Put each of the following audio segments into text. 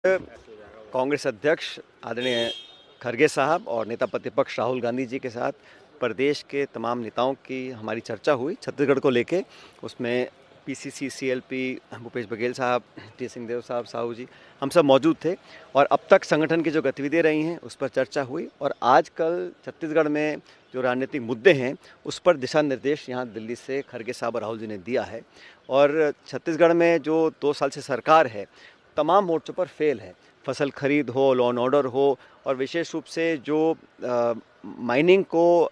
कांग्रेस अध्यक्ष आदरणीय खरगे साहब और नेता प्रतिपक्ष राहुल गांधी जी के साथ प्रदेश के तमाम नेताओं की हमारी चर्चा हुई छत्तीसगढ़ को लेके। उसमें पीसीसी, सीएलपी, भूपेश बघेल साहब, टी सिंहदेव साहब, साहू जी, हम सब मौजूद थे और अब तक संगठन की जो गतिविधियाँ रही हैं उस पर चर्चा हुई और आजकल छत्तीसगढ़ में जो राजनीतिक मुद्दे हैं उस पर दिशा निर्देश यहाँ दिल्ली से खरगे साहब और राहुल जी ने दिया है। और छत्तीसगढ़ में जो 2 साल से सरकार है तमाम मोर्चों पर फेल है। फसल खरीद हो, लॉ एंड ऑर्डर हो और विशेष रूप से जो माइनिंग को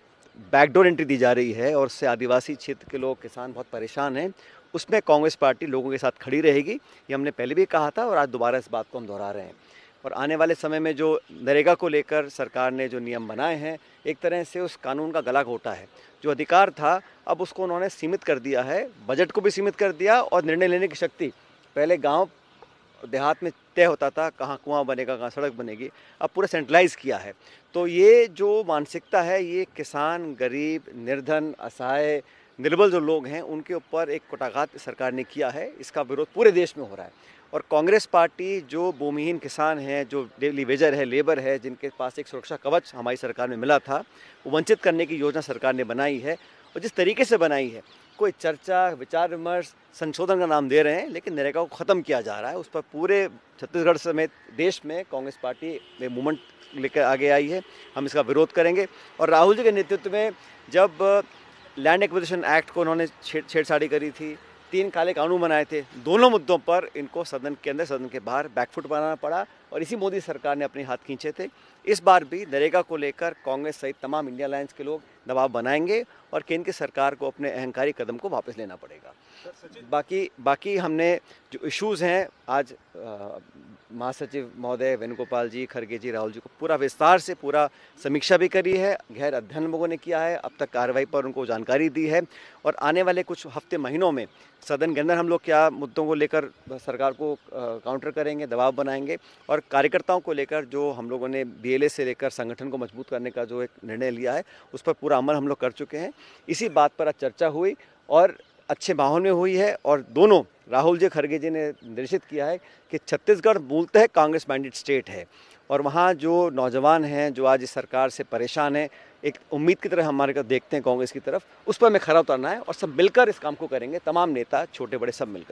बैकडोर एंट्री दी जा रही है और उससे आदिवासी क्षेत्र के लोग, किसान बहुत परेशान हैं। उसमें कांग्रेस पार्टी लोगों के साथ खड़ी रहेगी, ये हमने पहले भी कहा था और आज दोबारा इस बात को हम दोहरा रहे हैं। और आने वाले समय में जो नरेगा को लेकर सरकार ने जो नियम बनाए हैं, एक तरह से उस कानून का गला घोटा है। जो अधिकार था अब उसको उन्होंने सीमित कर दिया है, बजट को भी सीमित कर दिया और निर्णय लेने की शक्ति, पहले गाँव देहात में तय होता था कहाँ कुआं बनेगा, कहाँ सड़क बनेगी, अब पूरा सेंट्रलाइज किया है। तो ये जो मानसिकता है ये किसान, गरीब, निर्धन, असहाय, निर्बल जो लोग हैं उनके ऊपर एक कुटाघात सरकार ने किया है। इसका विरोध पूरे देश में हो रहा है और कांग्रेस पार्टी जो भूमिहीन किसान हैं, जो डेली वेजर है, लेबर है, जिनके पास एक सुरक्षा कवच हमारी सरकार में मिला था, वो वंचित करने की योजना सरकार ने बनाई है। और जिस तरीके से बनाई है, कोई चर्चा, विचार विमर्श, संशोधन का नाम दे रहे हैं, लेकिन नरेगा को ख़त्म किया जा रहा है। उस पर पूरे छत्तीसगढ़ समेत देश में कांग्रेस पार्टी में मूवमेंट लेकर आगे आई है। हम इसका विरोध करेंगे और राहुल जी के नेतृत्व में जब लैंड एक्विजिशन एक्ट को उन्होंने छेड़छाड़ी करी थी, 3 काले कानून बनाए थे, दोनों मुद्दों पर इनको सदन के अंदर, सदन के बाहर बैकफुट बनाना पड़ा और इसी मोदी सरकार ने अपने हाथ खींचे थे। इस बार भी नरेगा को लेकर कांग्रेस सहित तमाम इंडिया अलायंस के लोग दबाव बनाएंगे और केंद्र की सरकार को अपने अहंकारी कदम को वापस लेना पड़ेगा। बाकी हमने जो इश्यूज़ हैं आज महासचिव महोदय वेणुगोपाल जी, खरगे जी, राहुल जी को पूरा विस्तार से पूरा समीक्षा भी करी है, गहर अध्ययन लोगों ने किया है, अब तक कार्रवाई पर उनको जानकारी दी है और आने वाले कुछ हफ्ते महीनों में सदन के अंदर हम लोग क्या मुद्दों को लेकर सरकार को काउंटर करेंगे, दबाव बनाएंगे और कार्यकर्ताओं को लेकर जो हम लोगों ने बीएलए से लेकर संगठन को मजबूत करने का जो एक निर्णय लिया है उस पर पूरा अमल हम लोग कर चुके हैं। इसी बात पर आज चर्चा हुई और अच्छे माहौल में हुई है और दोनों राहुल जी, खरगे जी ने निर्देशित किया है कि छत्तीसगढ़ मूलतः कांग्रेस माइंडेड स्टेट है और वहाँ जो नौजवान हैं जो आज इस सरकार से परेशान हैं, एक उम्मीद की तरह हमारे को देखते हैं कांग्रेस की तरफ, उस पर हमें खरा उतरना है और सब मिलकर इस काम को करेंगे, तमाम नेता, छोटे बड़े सब मिलकर।